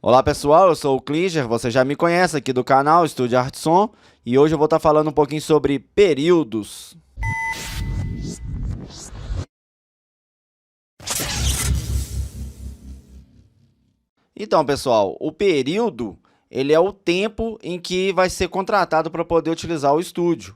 Olá pessoal, eu sou o Klinger, você já me conhece aqui do canal Estúdio Arte Som e hoje eu vou estar falando um pouquinho sobre períodos. Então pessoal, o período ele é o tempo em que vai ser contratado para poder utilizar o estúdio.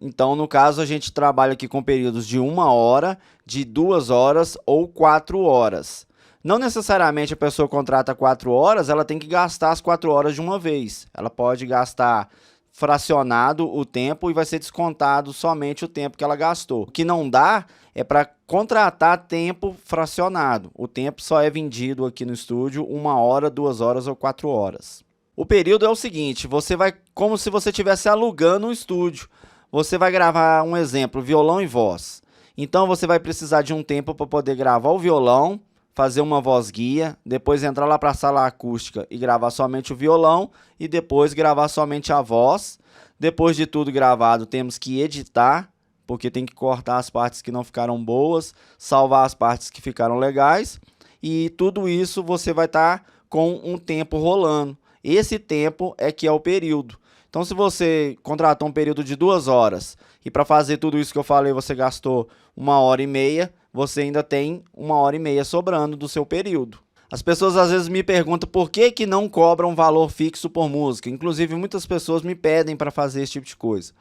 Então no caso a gente trabalha aqui com períodos de 1 hora, de 2 horas ou 4 horas. Não necessariamente a pessoa contrata 4 horas, ela tem que gastar as 4 horas de uma vez. Ela pode gastar fracionado o tempo e vai ser descontado somente o tempo que ela gastou. O que não dá é para contratar tempo fracionado. O tempo só é vendido aqui no estúdio 1 hora, 2 horas ou 4 horas. O período é o seguinte, você vai como se você estivesse alugando um estúdio. Você vai gravar um exemplo, violão e voz. Então você vai precisar de um tempo para poder gravar o violão, fazer uma voz guia, depois entrar lá para a sala acústica e gravar somente o violão e depois gravar somente a voz. Depois de tudo gravado, temos que editar, porque tem que cortar as partes que não ficaram boas, salvar as partes que ficaram legais e tudo isso você vai estar com um tempo rolando. Esse tempo é que é o período. Então, se você contratou um período de 2 horas e para fazer tudo isso que eu falei você gastou 1 hora e meia, você ainda tem 1 hora e meia sobrando do seu período. As pessoas às vezes me perguntam por que não cobram valor fixo por música. Inclusive, muitas pessoas me pedem para fazer esse tipo de coisa.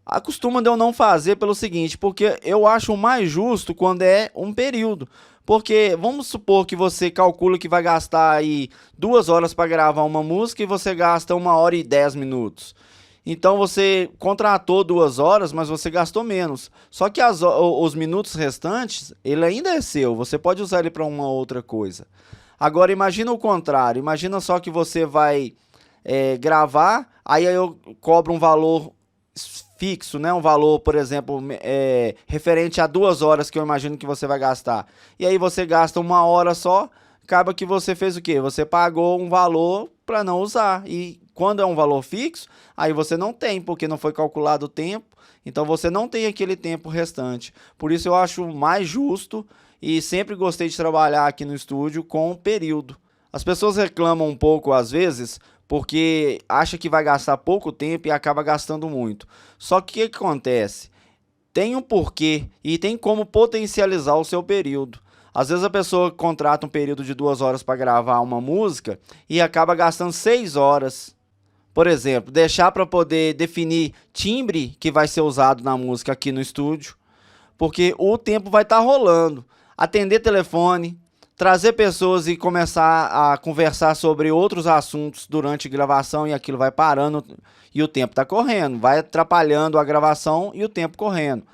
Acostuma de eu não fazer pelo seguinte, porque eu acho mais justo quando é um período. Porque vamos supor que você calcula que vai gastar aí 2 horas para gravar uma música e você gasta 1 hora e 10 minutos. Então você contratou 2 horas, mas você gastou menos. Só que os minutos restantes, ele ainda é seu, você pode usar ele para uma outra coisa. Agora imagina o contrário, imagina só que você vai gravar, aí eu cobro um valor fixo, né? Um valor, por exemplo, referente a 2 horas que eu imagino que você vai gastar. E aí você gasta 1 hora só, acaba que você fez o quê? Você pagou um valor para não usar. E quando é um valor fixo, aí você não tem, porque não foi calculado o tempo, então você não tem aquele tempo restante. Por isso eu acho mais justo e sempre gostei de trabalhar aqui no estúdio com período. As pessoas reclamam um pouco às vezes, porque acha que vai gastar pouco tempo e acaba gastando muito. Só que o que acontece? Tem um porquê e tem como potencializar o seu período. Às vezes a pessoa contrata um período de 2 horas para gravar uma música e acaba gastando 6 horas. Por exemplo, deixar para poder definir timbre que vai ser usado na música aqui no estúdio, porque o tempo vai estar rolando. Atender telefone, trazer pessoas e começar a conversar sobre outros assuntos durante a gravação e aquilo vai parando e o tempo está correndo, vai atrapalhando a gravação e o tempo correndo.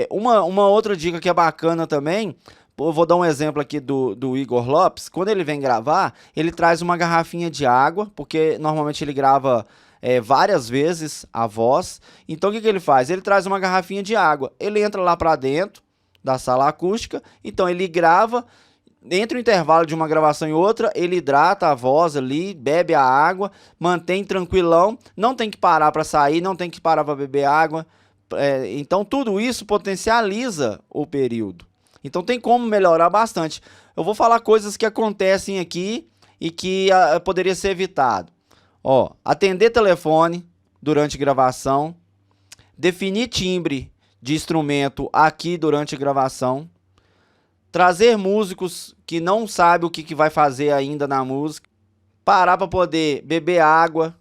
Uma outra dica que é bacana também, eu vou dar um exemplo aqui do Igor Lopes. Quando ele vem gravar, ele traz uma garrafinha de água, porque normalmente ele grava várias vezes a voz. Então o que ele faz? Ele traz uma garrafinha de água, ele entra lá para dentro da sala acústica, então ele grava. Entre o intervalo de uma gravação e outra, ele hidrata a voz ali, bebe a água, mantém tranquilão, não tem que parar para sair, não tem que parar para beber água. Então tudo isso potencializa o período. Então tem como melhorar bastante. Eu vou falar coisas que acontecem aqui e que poderia ser evitado. Atender telefone durante gravação, definir timbre de instrumento aqui durante a gravação, trazer músicos que não sabem o que vai fazer ainda na música, parar para poder beber água,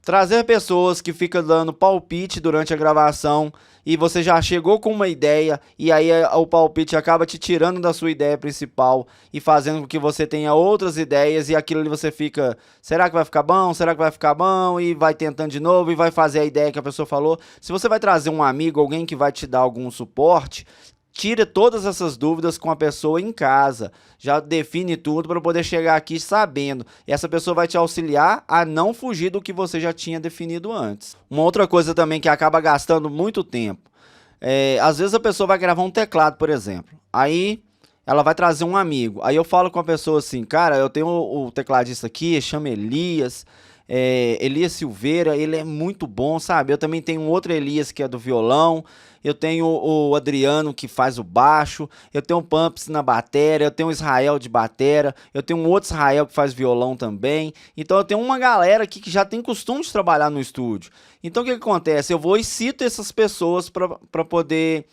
trazer pessoas que ficam dando palpite durante a gravação e você já chegou com uma ideia e aí o palpite acaba te tirando da sua ideia principal e fazendo com que você tenha outras ideias e aquilo ali você fica, será que vai ficar bom? Será que vai ficar bom? E vai tentando de novo e vai fazer a ideia que a pessoa falou. Se você vai trazer um amigo, alguém que vai te dar algum suporte, tira todas essas dúvidas com a pessoa em casa, já define tudo para poder chegar aqui sabendo. E essa pessoa vai te auxiliar a não fugir do que você já tinha definido antes. Uma outra coisa também que acaba gastando muito tempo, às vezes a pessoa vai gravar um teclado, por exemplo, aí ela vai trazer um amigo, aí eu falo com a pessoa assim, cara, eu tenho o tecladista aqui, chama Elias, Elias Silveira, ele é muito bom, sabe? Eu também tenho um outro Elias que é do violão, eu tenho o Adriano que faz o baixo, eu tenho o Pumps na bateria, eu tenho o Israel de batera, eu tenho um outro Israel que faz violão também. Então eu tenho uma galera aqui que já tem costume de trabalhar no estúdio. Então o que acontece? Eu vou e cito essas pessoas para poder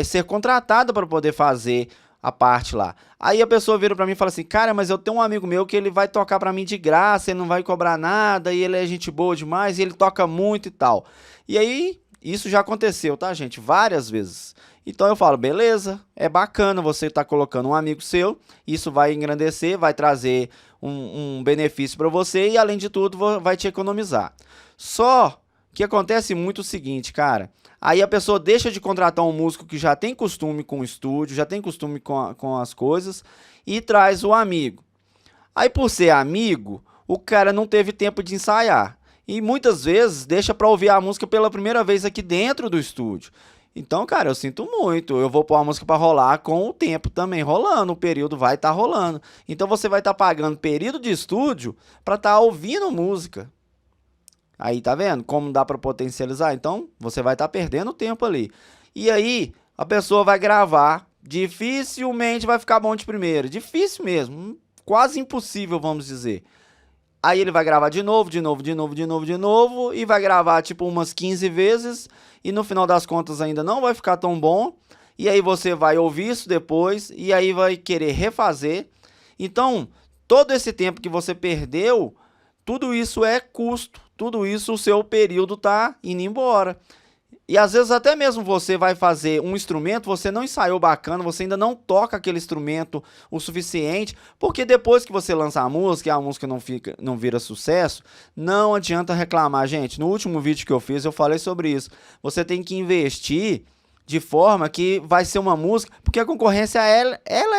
ser contratada para poder fazer a parte lá. Aí a pessoa vira pra mim e fala assim, cara, mas eu tenho um amigo meu que ele vai tocar pra mim de graça, ele não vai cobrar nada, e ele é gente boa demais, e ele toca muito e tal. E aí, isso já aconteceu, tá, gente? Várias vezes. Então eu falo, beleza, é bacana você estar colocando um amigo seu, isso vai engrandecer, vai trazer um benefício para você e, além de tudo, vai te economizar. Só que acontece muito o seguinte, cara, aí a pessoa deixa de contratar um músico que já tem costume com o estúdio, já tem costume com as coisas, e traz o amigo. Aí, por ser amigo, o cara não teve tempo de ensaiar. E muitas vezes deixa para ouvir a música pela primeira vez aqui dentro do estúdio. Então, cara, eu sinto muito. Eu vou pôr a música para rolar com o tempo também rolando. O período vai estar rolando. Então, você vai estar pagando período de estúdio para estar ouvindo música. Aí, tá vendo como dá para potencializar? Então, você vai estar perdendo tempo ali. E aí, a pessoa vai gravar. Dificilmente vai ficar bom de primeira. Difícil mesmo. Quase impossível, vamos dizer. Aí ele vai gravar de novo, e vai gravar tipo umas 15 vezes, e no final das contas ainda não vai ficar tão bom, e aí você vai ouvir isso depois, e aí vai querer refazer. Então, todo esse tempo que você perdeu, tudo isso é custo, tudo isso o seu período tá indo embora. E às vezes até mesmo você vai fazer um instrumento, você não ensaiou bacana, você ainda não toca aquele instrumento o suficiente, porque depois que você lança a música e a música não vira sucesso, não adianta reclamar, gente. No último vídeo que eu fiz, eu falei sobre isso. Você tem que investir de forma que vai ser uma música, porque a concorrência ela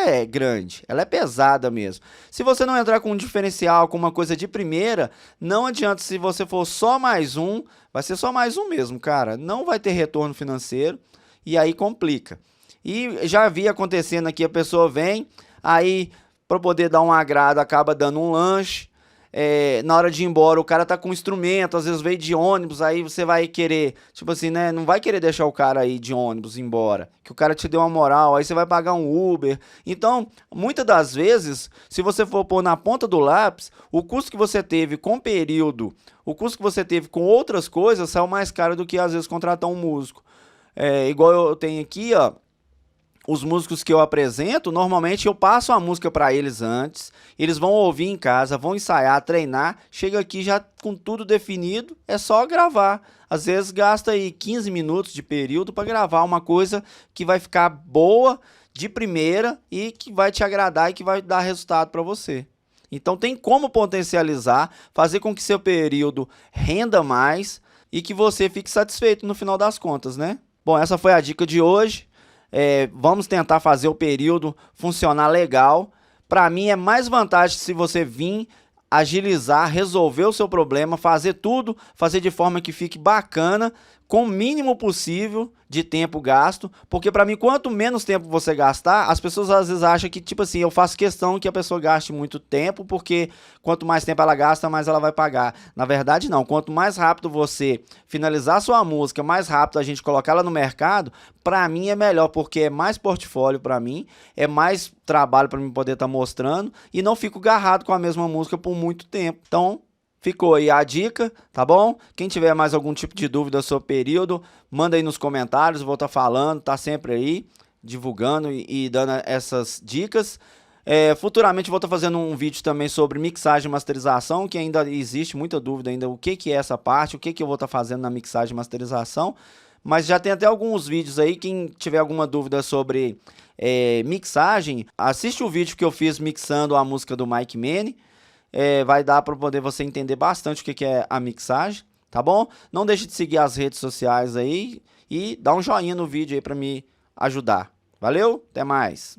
é grande, ela é pesada mesmo. Se você não entrar com um diferencial, com uma coisa de primeira, não adianta. Se você for só mais um, vai ser só mais um mesmo, cara. Não vai ter retorno financeiro e aí complica. E já vi acontecendo aqui, a pessoa vem, aí para poder dar um agrado acaba dando um lanche. Na hora de ir embora, o cara tá com um instrumento, às vezes veio de ônibus, aí você vai querer, tipo assim, né? Não vai querer deixar o cara aí de ônibus embora, que o cara te deu uma moral, aí você vai pagar um Uber. Então, muitas das vezes, se você for pôr na ponta do lápis, o custo que você teve com período, o custo que você teve com outras coisas, saiu mais caro do que às vezes contratar um músico. Igual eu tenho aqui, ó. Os músicos que eu apresento, normalmente eu passo a música para eles antes, eles vão ouvir em casa, vão ensaiar, treinar, chega aqui já com tudo definido, é só gravar. Às vezes gasta aí 15 minutos de período para gravar uma coisa que vai ficar boa de primeira e que vai te agradar e que vai dar resultado para você. Então tem como potencializar, fazer com que seu período renda mais e que você fique satisfeito no final das contas, né? Bom, essa foi a dica de hoje. Vamos tentar fazer o período funcionar legal. Para mim é mais vantagem se você vir agilizar, resolver o seu problema, fazer tudo, fazer de forma que fique bacana, com o mínimo possível de tempo gasto, porque para mim, quanto menos tempo você gastar, as pessoas às vezes acham que, tipo assim, eu faço questão que a pessoa gaste muito tempo, porque quanto mais tempo ela gasta, mais ela vai pagar. Na verdade, não. Quanto mais rápido você finalizar sua música, mais rápido a gente colocar ela no mercado, para mim é melhor, porque é mais portfólio para mim, é mais trabalho para mim poder estar mostrando, e não fico agarrado com a mesma música por muito tempo. Então, ficou aí a dica, tá bom? Quem tiver mais algum tipo de dúvida sobre o período, manda aí nos comentários, eu vou estar falando, tá sempre aí, divulgando e dando essas dicas. Futuramente vou estar fazendo um vídeo também sobre mixagem e masterização, que ainda existe muita dúvida ainda o que é essa parte, o que eu vou estar fazendo na mixagem e masterização. Mas já tem até alguns vídeos aí, quem tiver alguma dúvida sobre mixagem, assiste o vídeo que eu fiz mixando a música do Mike Manny. Vai dar para poder você entender bastante o que é a mixagem, tá bom? Não deixe de seguir as redes sociais aí e dá um joinha no vídeo aí para me ajudar. Valeu, até mais!